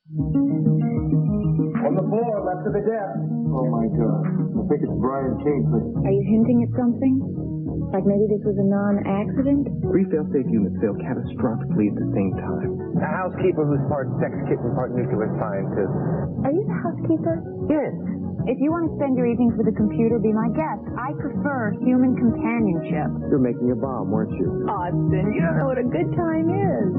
On the floor, left of the desk. Oh, my God. I think it's Brian Kingsley. Are you hinting at something? Like maybe this was a non-accident? 3 fail-safe units fail catastrophically at the same time. A housekeeper who's part sex kitten, part nuclear scientist. Are you the housekeeper? Yes. If you want to spend your evenings with a computer, be my guest. I prefer human companionship. You're making a bomb, weren't you? Austin, you don't know what a good time is.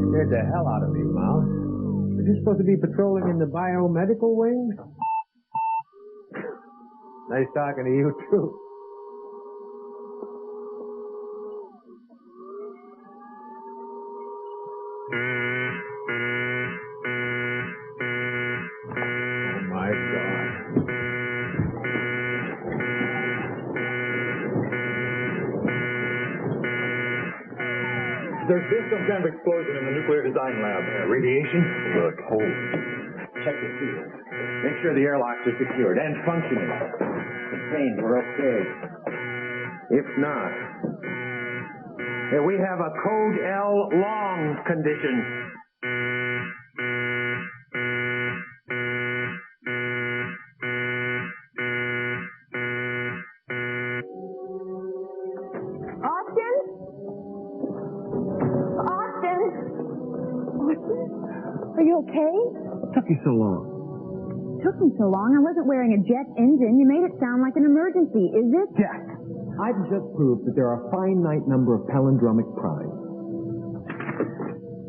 Scared the hell out of me, Mouse. Are you supposed to be patrolling in the biomedical wing? Nice talking to you, too. Oh, my God. There's been some kind of explosion in the nuclear design lab. Radiation? Look, hold. Check the seals. Make sure the airlocks are secured and functioning. Contained, we're okay. If not, we have a Code L long condition. Are you okay? What took you so long? Took me so long. I wasn't wearing a jet engine. You made it sound like an emergency. Is it? Jack, I've just proved that there are a finite number of palindromic primes.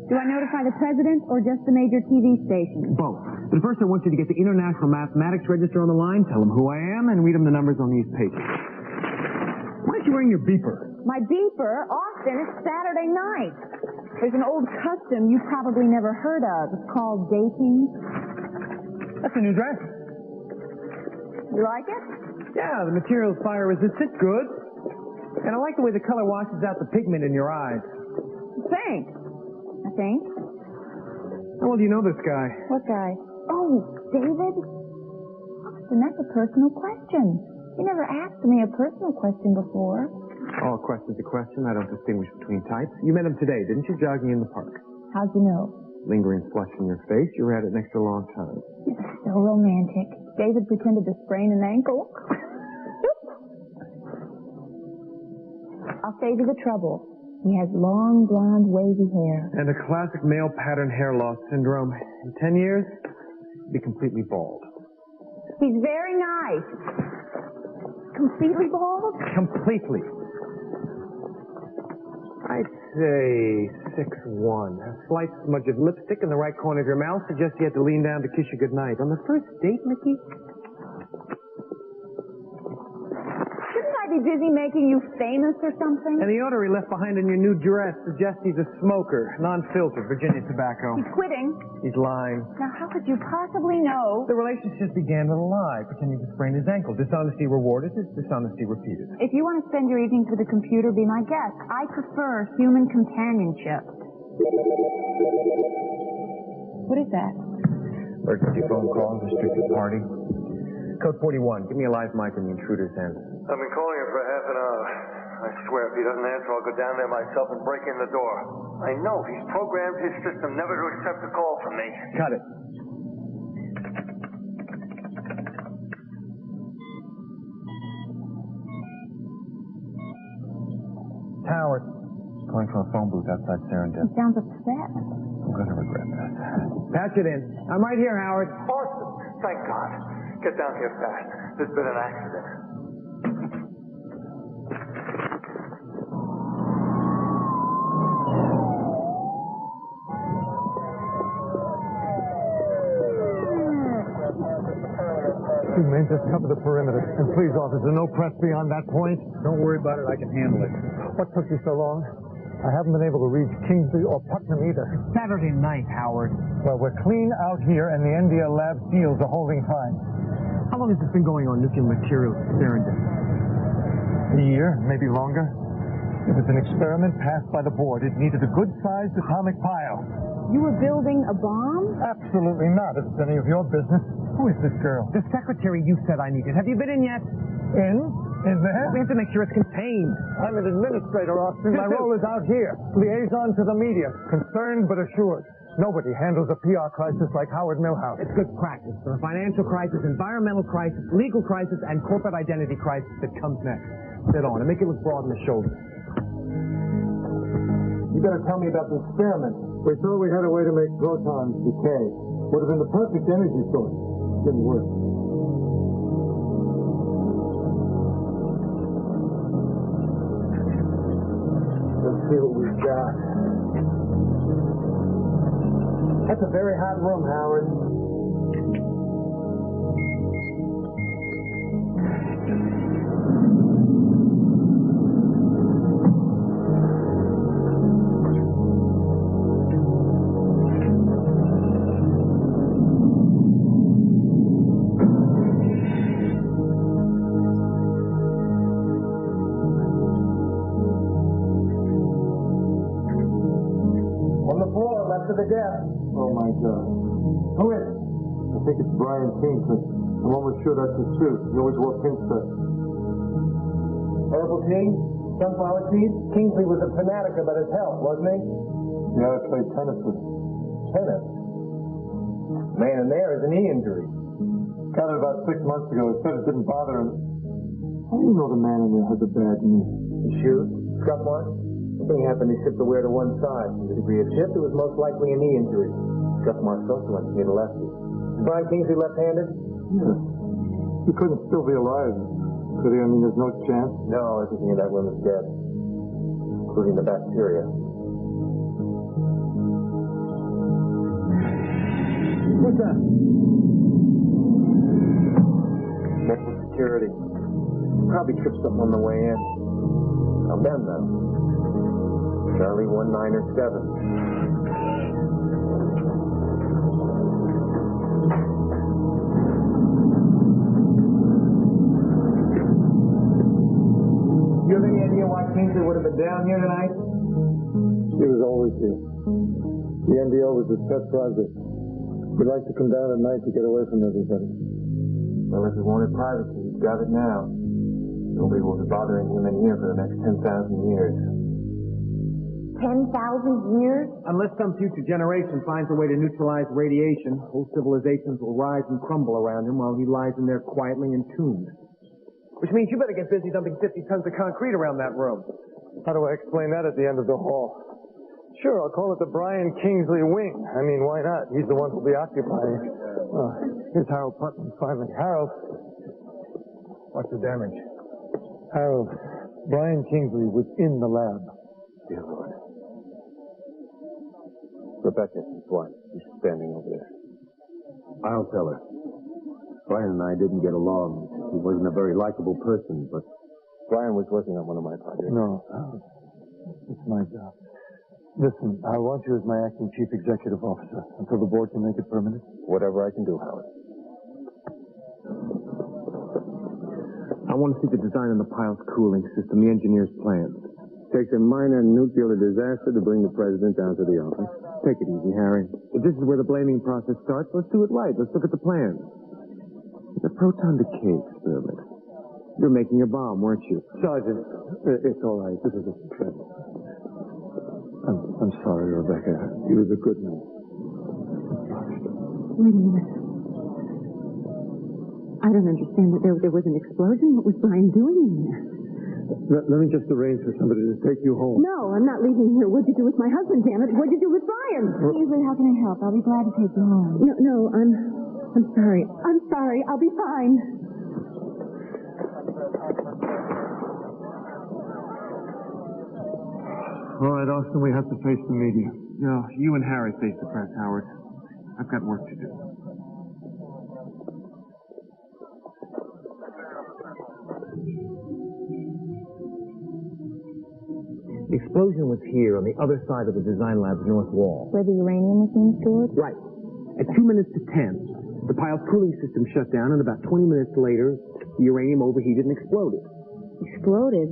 Do I notify the president or just the major TV station? Both. But first I want you to get the International Mathematics Register on the line, tell them who I am, and read them the numbers on these pages. Why aren't you wearing your beeper? My beeper? Austin, it's Saturday night. There's an old custom you probably never heard of. It's called dating. That's a new dress. You like it? Yeah, the material's fire resistant. Good. And I like the way the color washes out the pigment in your eyes. Thanks. I think. How well do you know this guy? What guy? Oh, David? Austin, that's a personal question. You never asked me a personal question before. Oh, a question's a question. I don't distinguish between types. You met him today, didn't you? Jogging in the park. How'd you know? Lingering flush in your face. You were at it an extra long time. So romantic. David pretended to sprain an ankle. I'll save you the trouble. He has long, blonde, wavy hair. And a classic male pattern hair loss syndrome. In 10 years, he'll be completely bald. He's very nice. Completely bald? Completely. I'd say 6'1". A slight smudge of lipstick in the right corner of your mouth suggests you had to lean down to kiss you goodnight. On the first date, Mickey? Shouldn't I be busy making you famous or something? And the odor he left behind in your new dress suggests he's a smoker, non-filtered, Virginia tobacco. He's quitting. He's lying. Now, how could you possibly know? The relationship began with a lie, pretending to sprain his ankle. Dishonesty rewarded is dishonesty repeated. If you want to spend your evenings with a computer, be my guest. I prefer human companionship. What is that? Emergency phone call, restricted party. Code 41. Give me a live mic in the intruder's end. I've been calling him for half an hour. I swear if he doesn't answer, I'll go down there myself and break in the door. I know he's programmed his system never to accept a call from me. Cut it. Howard. Calling from a phone booth outside Serendip. He sounds upset. I'm going to regret this. Patch it in. I'm right here, Howard. Awesome. Thank God. Get down here fast. There's been an accident. Two men just cover the perimeter. And please, officer, no press beyond that point. Don't worry about it. I can handle it. What took you so long? I haven't been able to reach Kingsley or Putnam either. Saturday night, Howard. Well, we're clean out here, and the NDL lab seals are holding fine. How long has this been going on, nuclear materials at Serendip? A year, maybe longer. It was an experiment passed by the board. It needed a good-sized atomic pile. You were building a bomb? Absolutely not. If it's any of your business. Who is this girl? The secretary you said I needed. Have you been in yet? In? In there? We have to make sure it's contained. I'm an administrator, Austin. My role is out here. Liaison to the media. Concerned but assured. Nobody handles a PR crisis like Howard Milhouse. It's good practice for a financial crisis, environmental crisis, legal crisis, and corporate identity crisis that comes next. Sit on and make it look broad in the shoulders. You better tell me about the experiment. We thought we had a way to make protons decay. Would have been the perfect energy source. Didn't work. Let's see what we've got. That's a very hot room, Howard. The death. Oh, my God. Who is it? I think it's Brian Kingsley. I'm almost sure that's his suit. He always wore pinstripe. Herbal tea? Sunflower seeds? Kingsley was a fanatic about his health, wasn't he? Yeah, I played tennis with him. Tennis? Man in there has a knee injury. Got it about 6 months ago. He said it didn't bother him. How do you know the man in there has a bad knee? The shoe? Scuff mark? Something happened, he shipped the wear to one side. To the degree of shift, it was most likely a knee injury. Scuff marks also went to me to lefty. Is Brian Kingsley left-handed? Yeah. He couldn't still be alive. Could he? I mean, there's no chance? No, everything in that room is dead. Including the bacteria. What's that? Mental security. Probably tripped something on the way in. I'm done, though. Charlie 197. You have any idea why Kingsley would have been down here tonight? He was always here. The NDO was his pet project. He'd like to come down at night to get away from everybody. Well, if he wanted privacy, he's got it now. Nobody will be bothering him in here for the next 10,000 years. 10,000 years? Unless some future generation finds a way to neutralize radiation, whole civilizations will rise and crumble around him while he lies in there quietly entombed. Which means you better get busy dumping 50 tons of concrete around that room. How do I explain that at the end of the hall? Sure, I'll call it the Brian Kingsley Wing. I mean, why not? He's the one who'll be occupying it. Oh, here's Harold Putnam, finally. Harold. What's the damage? Harold, Brian Kingsley was in the lab. Dear Lord. Rebecca, his wife, is standing over there. I'll tell her. Brian and I didn't get along. He wasn't a very likable person, but Brian was working on one of my projects. No, it's my job. Listen, I want you as my acting chief executive officer until the board can make it permanent. Whatever I can do, Howard. I want to see the design of the pile's cooling system, the engineer's plans. Takes a minor nuclear disaster to bring the president down to the office. Take it easy, Harry. If this is where the blaming process starts, let's do it right. Let's look at the plans. It's a proton decay experiment. You're making a bomb, weren't you? Sergeant, it's all right. This is a trend. I'm sorry, Rebecca. He was a good man. Wait a minute. I don't understand that there was an explosion. What was Brian doing in there? Let me just arrange for somebody to take you home. No, I'm not leaving here. What'd you do with my husband, damn it? What'd you do with Brian? Kingsley, how can I help? I'll be glad to take you home. No, I'm sorry. I'm sorry. I'll be fine. All right, Austin, we have to face the media. No, you and Harry face the press, Howard. I've got work to do. the explosion was here on the other side of the design lab's north wall. Where the uranium was being stored? Right. At 2 minutes to 10, the pile's cooling system shut down, and about 20 minutes later, the uranium overheated and exploded. Exploded?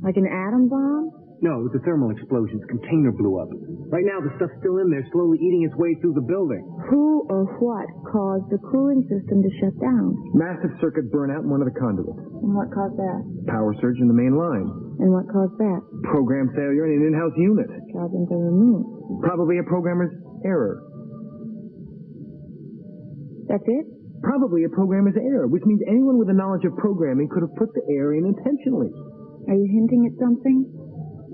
Like an atom bomb? No, it was a thermal explosion. The container blew up. Right now, the stuff's still in there, slowly eating its way through the building. Who or what caused the cooling system to shut down? Massive circuit burnout in one of the conduits. And what caused that? Power surge in the main line. And what caused that? Program failure in an in-house unit. Charging to remove. Probably a programmer's error. That's it? Probably a programmer's error, which means anyone with a knowledge of programming could have put the error in intentionally. Are you hinting at something?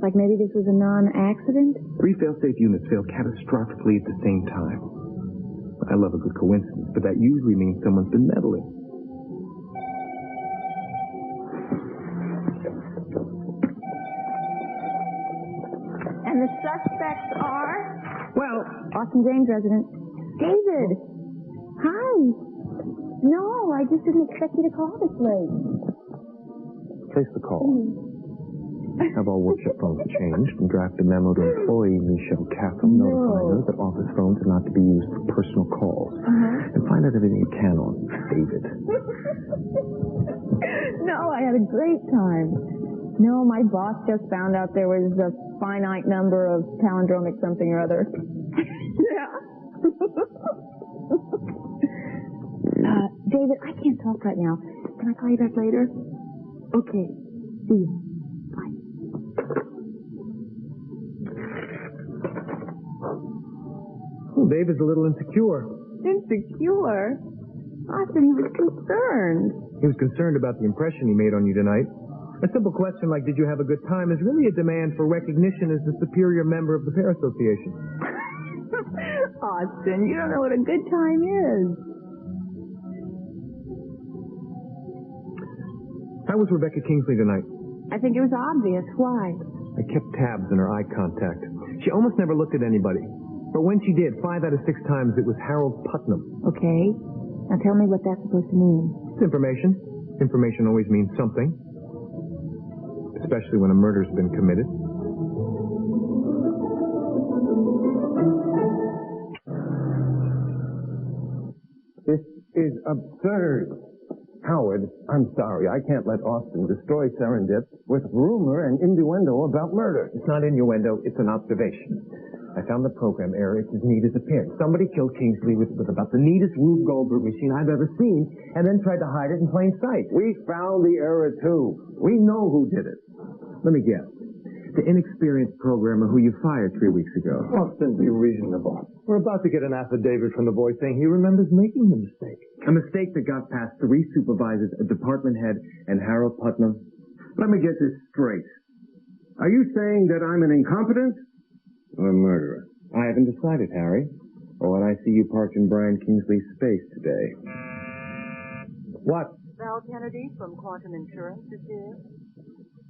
Like maybe this was a non-accident? 3 fail-safe units fail catastrophically at the same time. I love a good coincidence, but that usually means someone's been meddling. And the suspects are? Well, Austin James resident. David! Hi! No, I just didn't expect you to call this late. place the call. Have all workshop phones changed and draft a memo to employee Michelle Catherine notifying her that office phones are not to be used for personal calls. And find out everything you can on David. No, I had a great time. No, my boss just found out there was a finite number of palindromic something or other. Yeah. David, I can't talk right now. Can I call you back later? Okay. See you. Bye. Well, David's a little insecure. Insecure? Austin, he was concerned. He was concerned about the impression he made on you tonight. A simple question like, did you have a good time, is really a demand for recognition as the superior member of the Pair Association. Austin, you don't know what a good time is. How was Rebecca Kingsley tonight? I think it was obvious. Why? I kept tabs on her eye contact. She almost never looked at anybody. But when she did, 5 out of 6 times, it was Harold Putnam. Okay. Now tell me what that's supposed to mean. It's information. Information always means something. Especially when a murder's been committed. This is absurd. Howard, I'm sorry. I can't let Austin destroy Serendip with rumor and innuendo about murder. It's not innuendo, it's an observation. I found the program error. It's as neat as appears. Somebody killed Kingsley with about the neatest Rube Goldberg machine I've ever seen, and then tried to hide it in plain sight. We found the error, too. We know who did it. Let me guess. The inexperienced programmer who you fired 3 weeks ago. Austin, be reasonable. We're about to get an affidavit from the boy saying he remembers making the mistake. A mistake that got past 3 supervisors, a department head, and Harold Putnam. Let me get this straight. Are you saying that I'm an incompetent or a murderer? I haven't decided, Harry. Oh, and I see you parked in Brian Kingsley's space today. What? Val Kennedy from Quantum Insurance is here.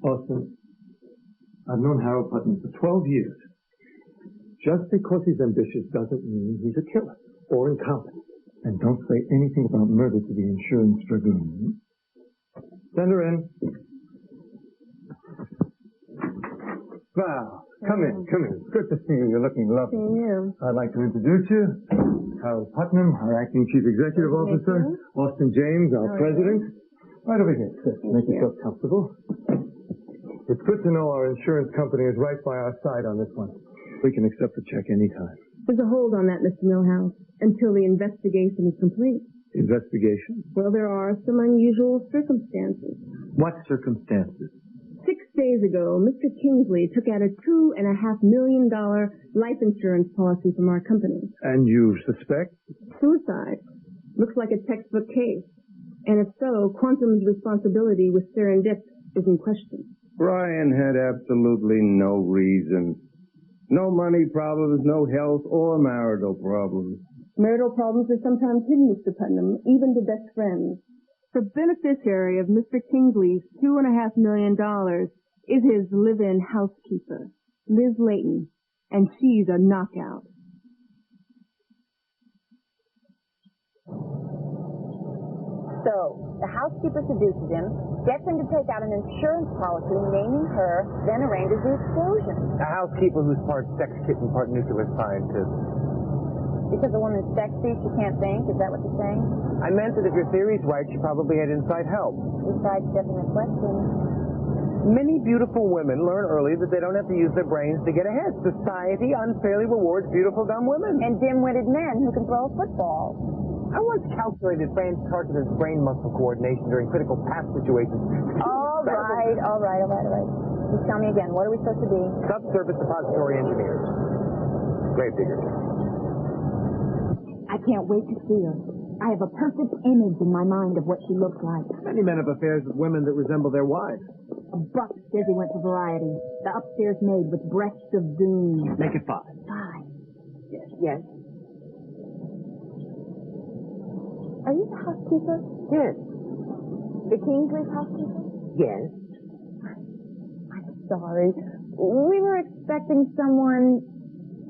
Austin, I've known Harold Putnam for 12 years. Just because he's ambitious doesn't mean he's a killer or incompetent. And don't say anything about murder to the insurance dragoon. Send her in. Val, come in. Good to see you. You're looking lovely. Seeing you. I'd like to introduce you. Harold Putnam, our acting chief executive officer. Austin James, our president. Right over here. Sit. Make yourself comfortable. It's good to know our insurance company is right by our side on this one. We can accept the check anytime. There's a hold on that, Mr. Millhouse, until the investigation is complete. Investigation? Well, there are some unusual circumstances. What circumstances? 6 days ago, Mr. Kingsley took out a $2.5 million life insurance policy from our company. And you suspect? Suicide. Looks like a textbook case. And if so, Quantum's responsibility with Serendip is in question. Brian had absolutely no reason. No money problems, no health or marital problems. Marital problems are sometimes hidden, Mr. Putnam, even to best friends. The beneficiary of Mr. Kingsley's $2.5 million is his live-in housekeeper, Liz Layton, and she's a knockout. So, the housekeeper seduces him, gets him to take out an insurance policy naming her, then arranges the explosion. A housekeeper who's part sex kitten, part nuclear scientist. Because the woman's sexy, she can't think? Is that what you're saying? I meant that if your theory's right, she probably had inside help. Besides stepping the question. Many beautiful women learn early that they don't have to use their brains to get ahead. Society unfairly rewards beautiful dumb women. And dim-witted men who can throw a football. I once calculated Franz Tarken's brain muscle coordination during critical pass situations. All right. You tell me again, what are we supposed to be? Subsurface depository engineers. Gravediggers. I can't wait to see her. I have a perfect image in my mind of what she looks like. Many men have affairs with women that resemble their wives. Buck says he went to Variety. The upstairs maid with breasts of doom. Make it 5. 5. Yes. Are you the housekeeper? Yes. The Kingsley's housekeeper? Yes. I'm sorry. We were expecting someone...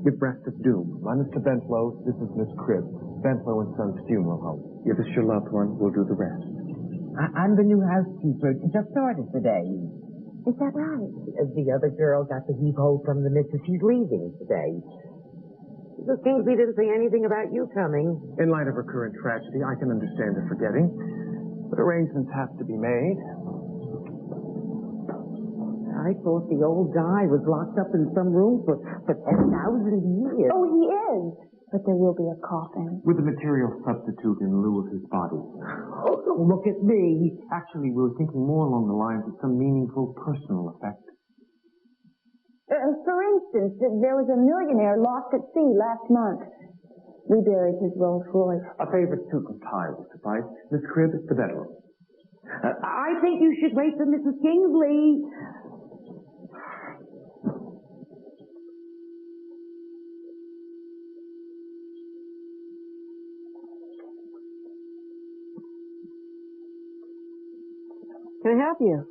With breast of doom. I'm Mr. Bentlow. This is Miss Cribb. Bentlow and Son's funeral home. Give us your loved one. We'll do the rest. I'm the new housekeeper. Just started today. Is that right? The other girl got the heave-ho from the missus. She's leaving today. Mrs. Kingsley didn't say anything about you coming. In light of her current tragedy, I can understand her forgetting. But arrangements have to be made. I thought the old guy was locked up in some room for 10,000 years. Oh, he is. But there will be a coffin. With a material substitute in lieu of his body. Oh, don't look at me. Actually, we were thinking more along the lines of some meaningful personal effect. For instance, there was a millionaire lost at sea last month. We buried his Rolls Royce. A favorite suit and tie will suffice. Miss Cribb, the bedroom. I think you should wait for Mrs. Kingsley. Can I help you?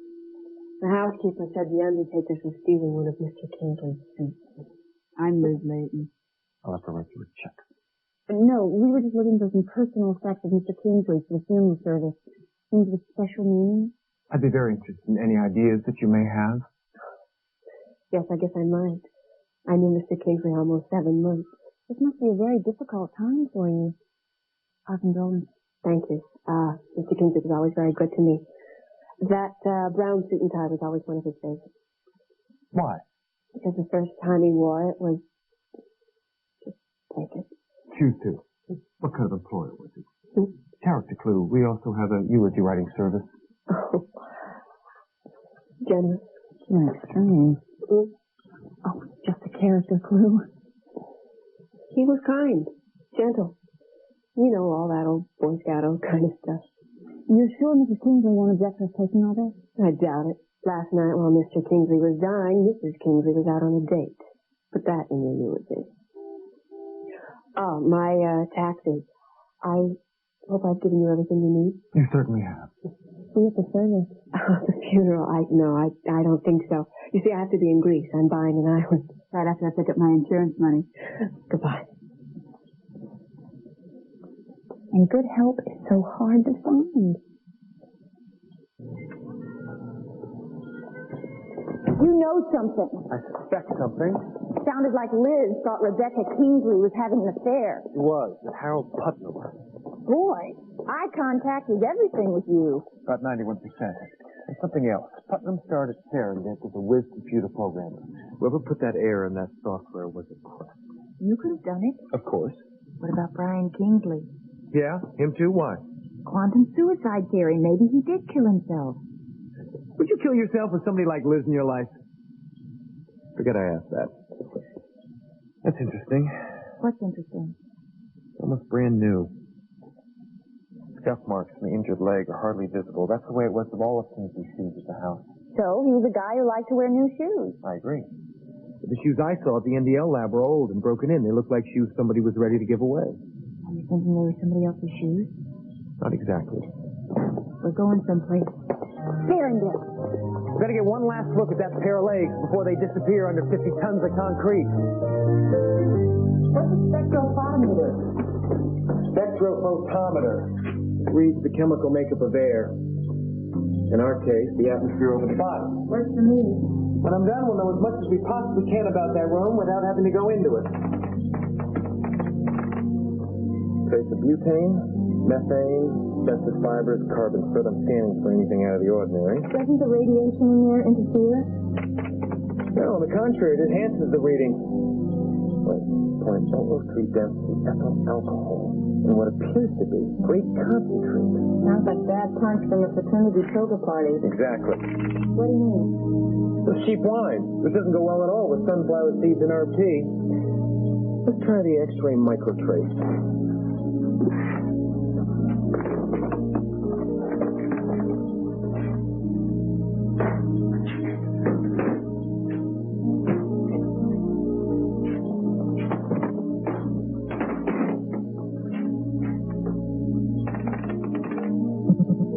The housekeeper said the undertakers were stealing one of Mr. Kingsley's suits. I'm Liz Layton. I'll have to write you a check. No, we were just looking for some personal effects of Mr. Kingsley for the funeral service. Things with special meaning. I'd be very interested in any ideas that you may have. Yes, I guess I might. I knew Mr. Kingsley almost 7 months. This must be a very difficult time for you. Our condolences. Thank you. Mr. Kingsley was always very good to me. That brown suit and tie was always one of his favorites. Why? Because the first time he wore it was... Just take it. Choose to. What kind of employer was he? Character clue. We also have a eulogy writing service. Oh. Generous. Extreme. Oh, just a character clue. He was kind. Gentle. You know, all that old Boy Scout kind of stuff. You're sure Mrs. Kingsley won't object to us taking all this? I doubt it. Last night while Mr. Kingsley was dying, Mrs. Kingsley was out on a date. Put that in your eulogy. Oh, my taxes. I hope I've given you everything you need. You certainly have. See you at the service. The funeral. I don't think so. You see, I have to be in Greece. I'm buying an island. Right after I pick up my insurance money. Goodbye. And good help is so hard to find. You know something. I suspect something. Sounded like Liz thought Rebecca Kingsley was having an affair. It was, with Harold Putnam. Boy, eye contact is everything with you. About 91%. And something else. Putnam started staring at the whiz computer programmer. Whoever put that error in that software was a crook. You could have done it. Of course. What about Brian Kingsley? Yeah, him too? Why? Quantum suicide theory. Maybe he did kill himself. Would you kill yourself with somebody like Liz in your life? Forget I asked that. That's interesting. What's interesting? Almost brand new. Scuff marks on the injured leg are hardly visible. That's the way it was with all of Kingsley's shoes at the house. So, he's a guy who liked to wear new shoes. I agree. The shoes I saw at the NDL lab were old and broken in. They looked like shoes somebody was ready to give away. Are you thinking they were somebody else's shoes? Not exactly. We're going someplace. Farrington. We've got to get one last look at that pair of legs before they disappear under 50 tons of concrete. What's a spectrophotometer? Spectrophotometer reads the chemical makeup of air. In our case, the atmosphere over the bottom. Works for me. When I'm done, we'll know as much as we possibly can about that room without having to go into it. Trace of butane, methane, asbestos fibers, carbon soot. I'm scanning for anything out of the ordinary. Doesn't the radiation in there interfere? No, on the contrary, it enhances the reading. 0.003 density ethyl alcohol in what appears to be great concentrate. Sounds like bad punch from a fraternity toga party. Exactly. What do you mean? It's cheap wine. This doesn't go well at all with sunflower seeds and RP. Let's try the X-ray microtrace.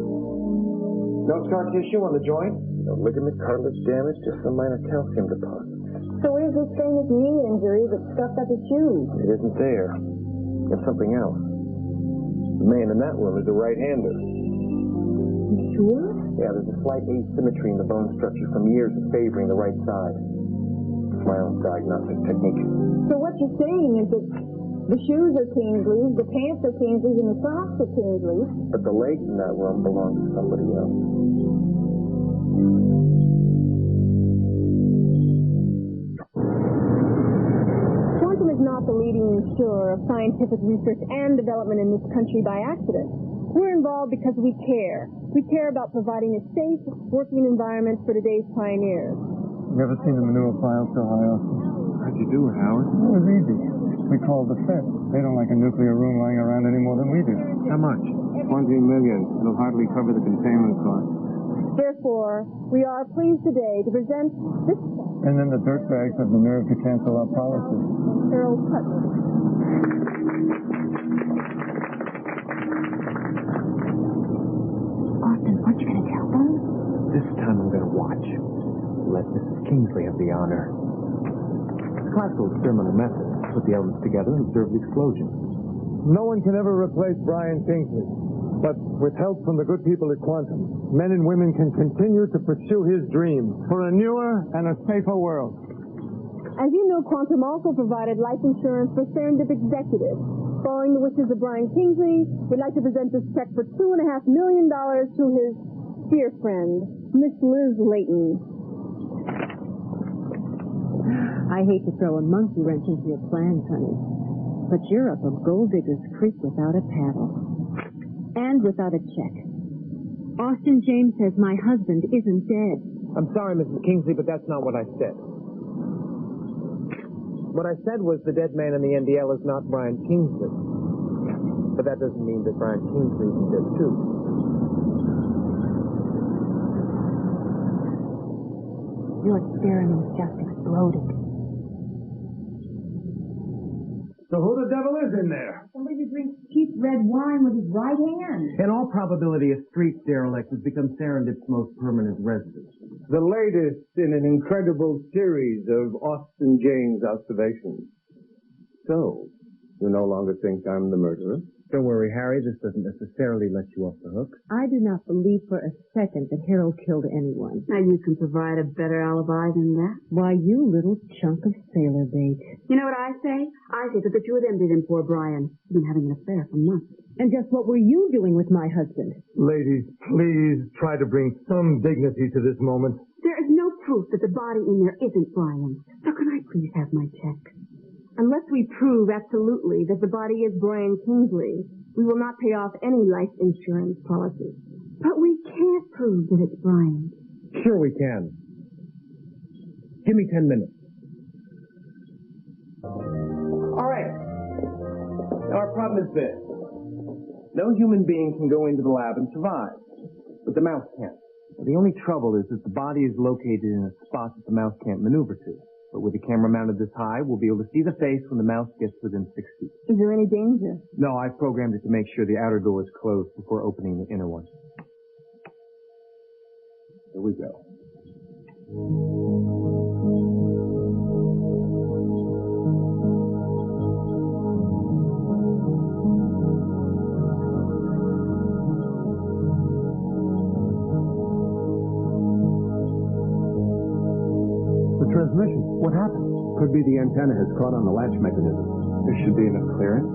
No scar tissue on the joint? No ligament, cartilage damage, just some minor calcium deposits. So where's this famous knee injury that scuffed up his shoes? It isn't there. It's something else. The man in that room is a right-hander. You sure? Yeah, there's a slight asymmetry in the bone structure from years of favoring the right side. It's my own diagnostic technique. So what you're saying is that the shoes are Kingsley's, the pants are Kingsley's, and the socks are Kingsley's. But the legs in that room belong to somebody else. Quantum is not the leading insurer of scientific research and development in this country by accident. We're involved because we care. We care about providing a safe, working environment for today's pioneers. Never seen the manure pile so high, Austin. How'd you do it, Howard? It was easy. We called the Fed. They don't like a nuclear room lying around any more than we do. How much? 20 million. It'll hardly cover the containment cost. Therefore, we are pleased today to present this And then the dirtbags have the nerve to cancel our policy. Harold Putnam. Austin, what you gonna tell them? This time I'm going to watch. Let Mrs. Kingsley have the honor. It's classical experimental method. Put the elements together and observe the explosion. No one can ever replace Brian Kingsley. But with help from the good people at Quantum, men and women can continue to pursue his dream for a newer and a safer world. As you know, Quantum also provided life insurance for Serendip executives. Following the wishes of Brian Kingsley, we'd like to present this check for $2.5 million to his dear friend, Miss Liz Layton. I hate to throw a monkey wrench into your plans, honey, but you're up a gold digger's creek without a paddle. And without a check. Austin James says my husband isn't dead. I'm sorry, Mrs. Kingsley, but that's not what I said. What I said was the dead man in the NDL is not Brian Kingsley. But that doesn't mean that Brian Kingsley isn't dead, too. Your experiments just exploded. So who the devil is in there? Somebody who drinks cheap red wine with his right hand. In all probability, a street derelict has become Serendip's most permanent residence. The latest in an incredible series of Austin James observations. So, you no longer think I'm the murderer? Don't worry, Harry. This doesn't necessarily let you off the hook. I do not believe for a second that Harold killed anyone. Now you can provide a better alibi than that. Why, you little chunk of sailor bait. You know what I say? I say that the two of them did in poor Brian. He's been having an affair for months. And just what were you doing with my husband? Ladies, please try to bring some dignity to this moment. There is no proof that the body in there isn't Brian's. So can I please have my check? Unless we prove absolutely that the body is Brian Kingsley, we will not pay off any life insurance policy. But we can't prove that it's Brian. Sure we can. Give me 10 minutes. All right. Now our problem is this. No human being can go into the lab and survive, but the mouse can. The only trouble is that the body is located in a spot that the mouse can't maneuver to. But with the camera mounted this high, we'll be able to see the face when the mouse gets within 6 feet. Is there any danger? No, I've programmed it to make sure the outer door is closed before opening the inner one. Here we go. Transmission. What happened? Could be the antenna has caught on the latch mechanism. There should be enough clearance.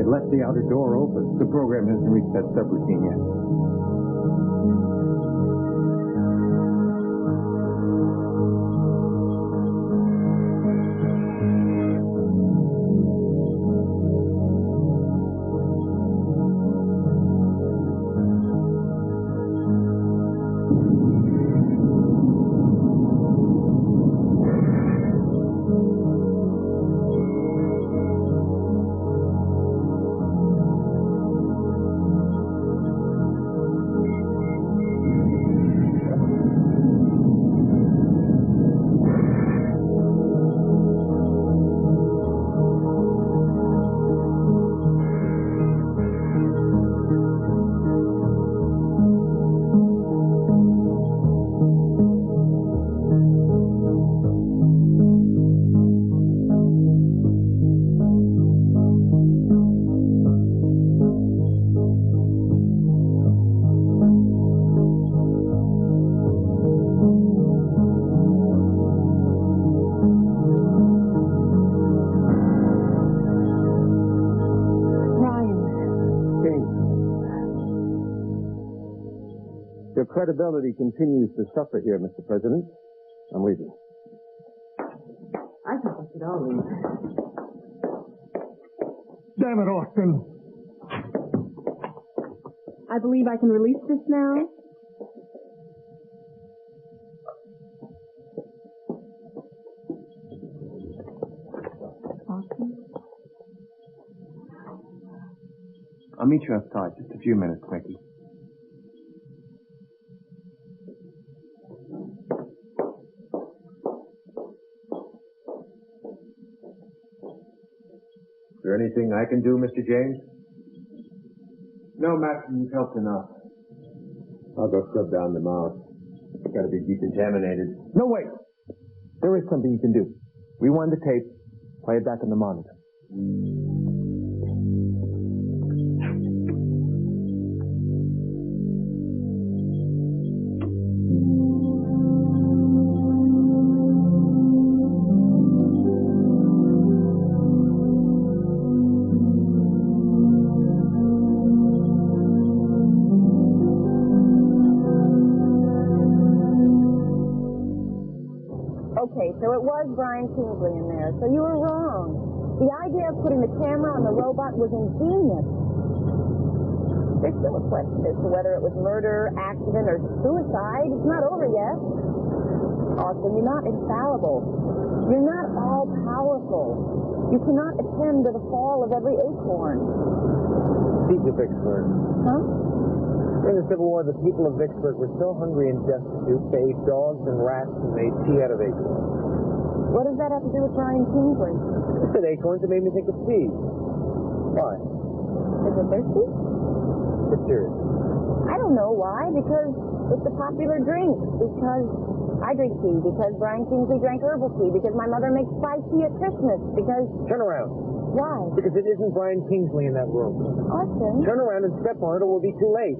It left the outer door open. The program hasn't reached that subroutine yet. Your credibility continues to suffer here, Mr. President. I'm leaving. I think we should all leave. Damn it, Austin. I believe I can release this now. Austin? I'll meet you outside. Just a few minutes, Becky. Is there anything I can do, Mr. James? No, Matt, you've helped enough. I'll go scrub down the mouse. It's got to be decontaminated. No, wait. There is something you can do. Rewind the tape. Play it back on the monitor. Okay, so it was Brian Kingsley in there, so you were wrong. The idea of putting the camera on the robot was ingenious. There's still a question as to whether it was murder, accident, or suicide. It's not over yet. Austin, you're not infallible. You're not all-powerful. You cannot attend to the fall of every acorn. Siege of Vicksburg. Huh? During the Civil War, the people of Vicksburg were so hungry and destitute, they ate dogs and rats and made tea out of acorns. What does that have to do with Brian Kingsley? I said acorns, it made me think of tea. Why? Is it thirsty? Get serious. I don't know why. Because it's a popular drink. Because I drink tea. Because Brian Kingsley drank herbal tea. Because my mother makes spice tea at Christmas. Because... Turn around. Why? Because it isn't Brian Kingsley in that room. Austin? Turn around and step on it or we'll be too late.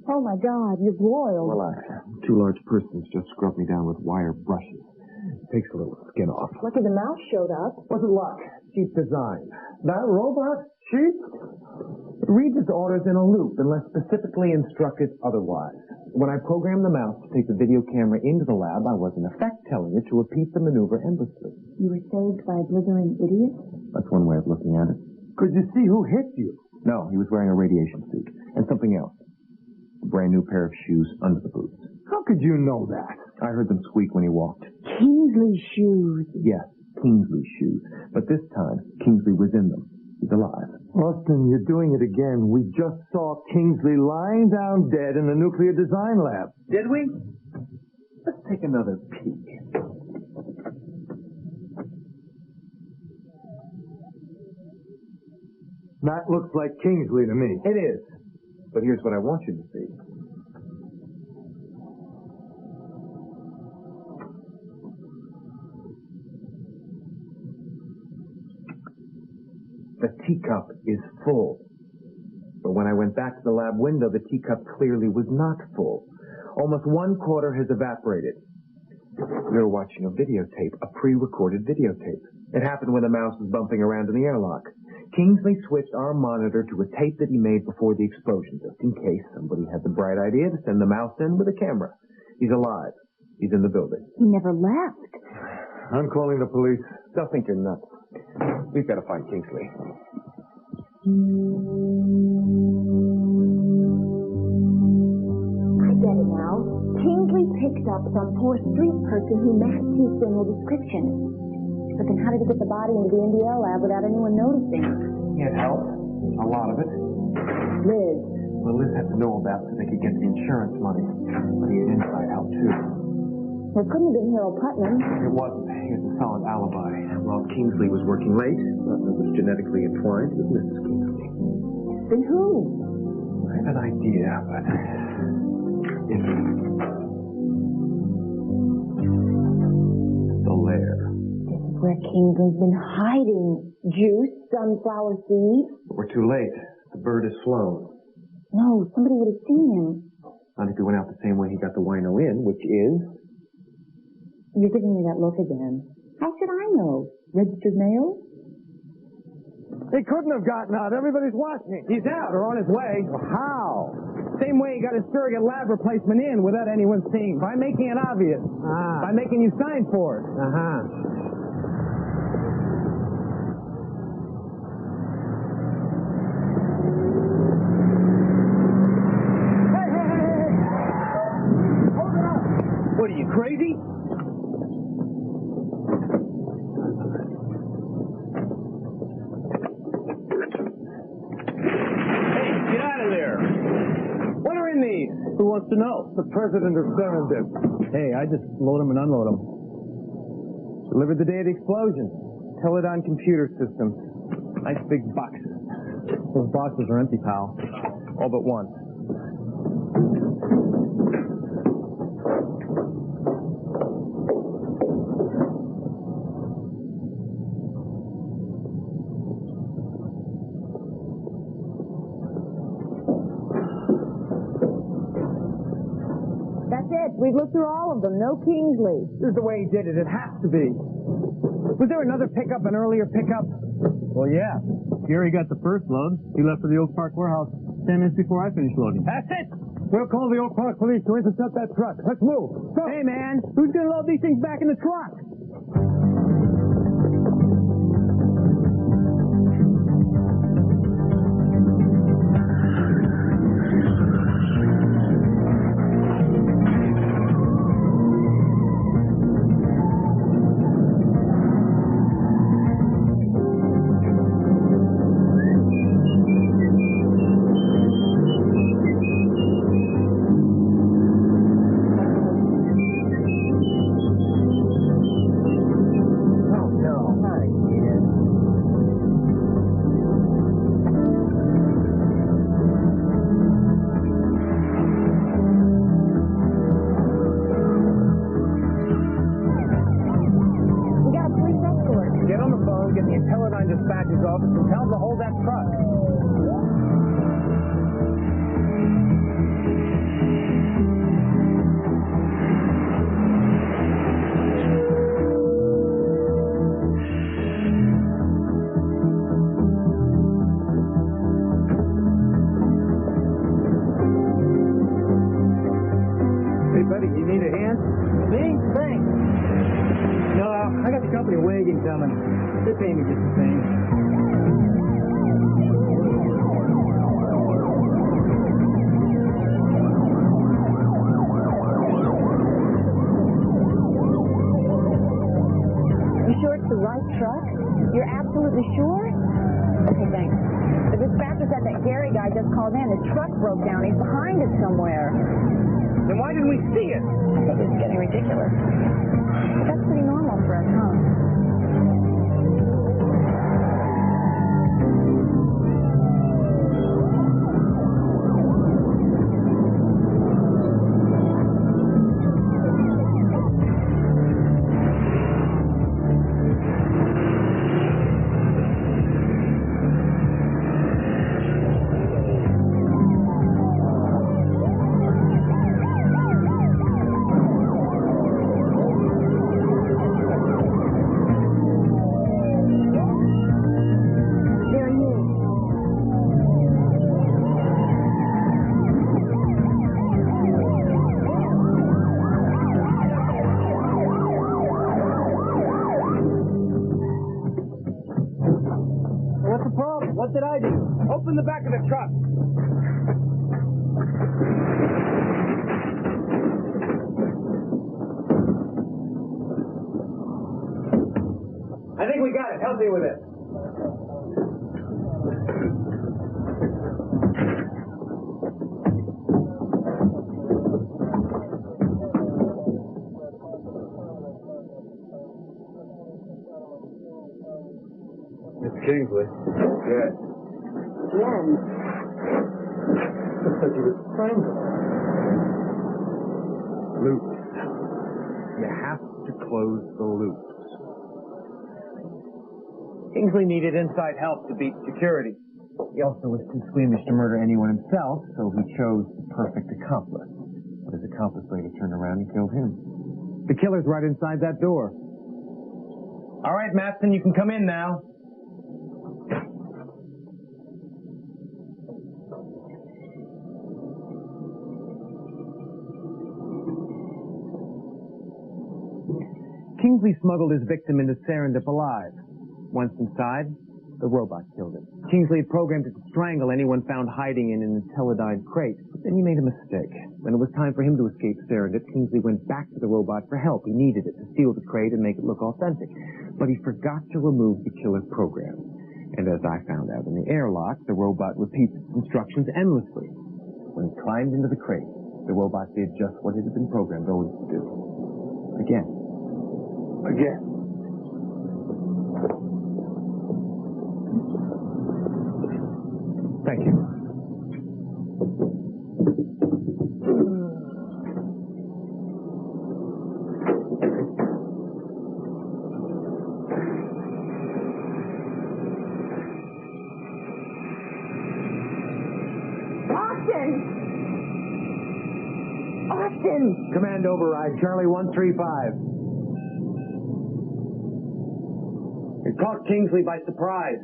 Oh, my God, you're broiled. Relax. Two large persons just scrubbed me down with wire brushes. It takes a little skin off. Lucky the mouse showed up. Wasn't luck. Cheap design. That robot? Cheap? It reads its orders in a loop unless specifically instructed otherwise. When I programmed the mouse to take the video camera into the lab, I was in effect telling it to repeat the maneuver endlessly. You were saved by a blithering idiot? That's one way of looking at it. Could you see who hit you? No, he was wearing a radiation suit. And something else. A brand new pair of shoes under the boots. How could you know that? I heard them squeak when he walked. Kingsley shoes. Yes, Kingsley shoes. But this time, Kingsley was in them. He's alive. Austin, you're doing it again. We just saw Kingsley lying down dead in the nuclear design lab. Did we? Let's take another peek. That looks like Kingsley to me. It is. But here's what I want you to see. The teacup is full. But when I went back to the lab window, the teacup clearly was not full. Almost 1/4 has evaporated. We were watching a videotape, a pre-recorded videotape. It happened when the mouse was bumping around in the airlock. Kingsley switched our monitor to a tape that he made before the explosion, just in case somebody had the bright idea to send the mouse in with a camera. He's alive. He's in the building. He never left. I'm calling the police. They'll think you're nuts. We've got to find Kingsley. I get it now. Kingsley picked up some poor street person who matched his general description. But then how did he get the body into the NDL lab without anyone noticing? He had help. A lot of it. Liz. Well, Liz had to know about it so they could get the insurance money. But he had inside help, too. Well, it couldn't have been Harold Putnam. It wasn't. He had a solid alibi. While Kingsley was working late, Putnam was genetically entwined with Mrs. Kingsley. Then who? I have an idea, but... It's... the lair. This is where Kingsley's been hiding. Juice, sunflower seeds. But we're too late. The bird is flown. No, somebody would have seen him. Not if he went out the same way he got the wino in, which is... You're giving me that look again. How should I know? Registered mail? He couldn't have gotten out. Everybody's watching. He's out or on his way. How? Same way he got his surrogate lab replacement in without anyone seeing. By making it obvious. By making you sign for it. What are you, crazy? Hey, get out of there. What are in these? Who wants to know? The president of Serendip. Hey, I just load them and unload them. Delivered the day of the explosion. Teledyne computer system. Nice big boxes. Those boxes are empty, pal. All but one. That's it. We've looked through all of them. No Kingsley. This is the way he did it. It has to be. Was there another pickup, an earlier pickup? Well, yeah. Gary got the first load. He left for the Oak Park warehouse 10 minutes before I finished loading. That's it. We'll call the Oak Park police to intercept that truck. Let's move. Go. Hey, man, who's going to load these things back in the truck? Dispatcher's office and tell them to hold that truck. Hey, buddy, you need a hand? Me? Thanks. No, I got the company wagon coming. They pay me just the same. You sure it's the right truck? You're absolutely sure? Okay, thanks. The dispatcher said that Gary guy just called in. His truck broke down. He's behind it somewhere. Then why didn't we see it? I think it's getting ridiculous. But that's pretty normal for us, huh? What did I do? Open the back of the truck. I think we got it. Help me with it. It's Kingsley. Jen. Yes. Looks like he was strangled. Loops. You have to close the loops. Kingsley needed inside help to beat security. He also was too squeamish to murder anyone himself, so he chose the perfect accomplice. But his accomplice later turned around and killed him. The killer's right inside that door. All right, Matson, you can come in now. Kingsley smuggled his victim into Serendip alive. Once inside, the robot killed him. Kingsley had programmed it to strangle anyone found hiding in an teledyne crate. But then he made a mistake. When it was time for him to escape Serendip, Kingsley went back to the robot for help. He needed it to steal the crate and make it look authentic. But he forgot to remove the killer's program. And as I found out in the airlock, the robot repeats its instructions endlessly. When he climbed into the crate, the robot did just what it had been programmed always to do. Again. Thank you. Austin! Command override, Charlie 135. It caught Kingsley by surprise.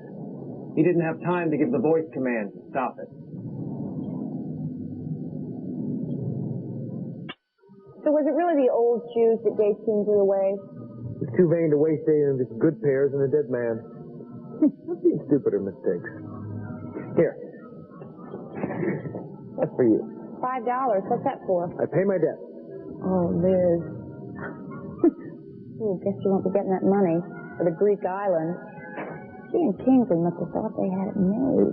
He didn't have time to give the voice command to stop it. So was it really the old shoes that gave Kingsley away? He's too vain to waste any of his good pairs on a dead man. I've seen stupider mistakes. Here. That's for you. $5. What's that for? I pay my debt. Oh, Liz. Ooh, guess you won't be getting that money for the Greek island. She and Kingsley must have thought they had it made.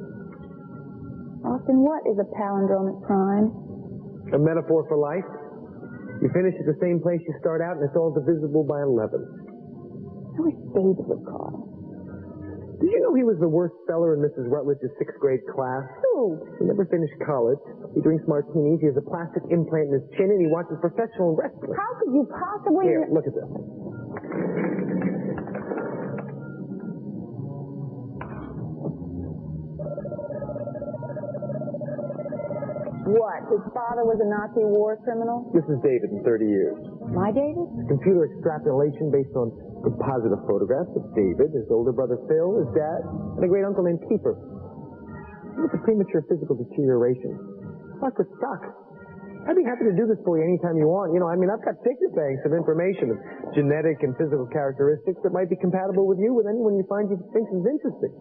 Austin, what is a palindromic prime? A metaphor for life. You finish at the same place you start out, and it's all divisible by 11. I wish David would call. Did you know he was the worst speller in Mrs. Rutledge's 6th grade class? Who? He never finished college. He drinks martinis, he has a plastic implant in his chin, and he watches professional wrestling. How could you possibly... Here, look at this. What? His father was a Nazi war criminal? This is David in 30 years. My David? Computer extrapolation based on composite of photographs of David, his older brother Phil, his dad, and a great uncle named Keeper. With the premature physical deterioration. Like with stock. I'd be happy to do this for you anytime you want. I've got picture banks of information of genetic and physical characteristics that might be compatible with you, with anyone you find you think is interesting.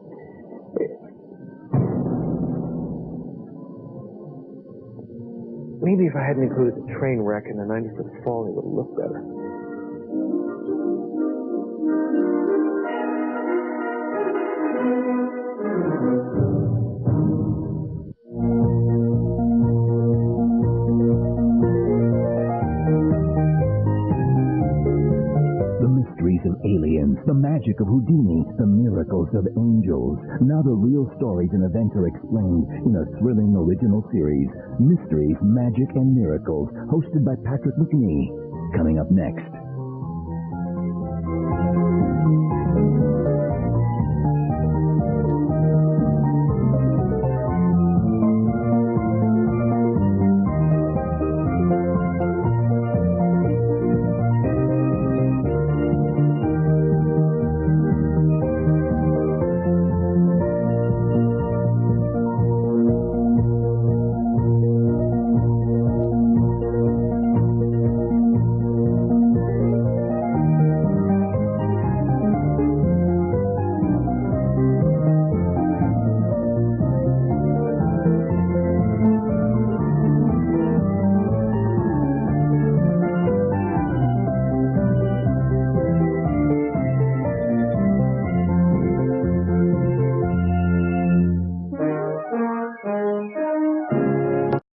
Maybe if I hadn't included the train wreck and the 95th fall, it would have looked better. The mysteries of aliens, the magic of Houdini, the miracles of angels. Now the real stories and events are explained in a thrilling original series, Mysteries, Magic, and Miracles, hosted by Patrick McNee. Coming up next.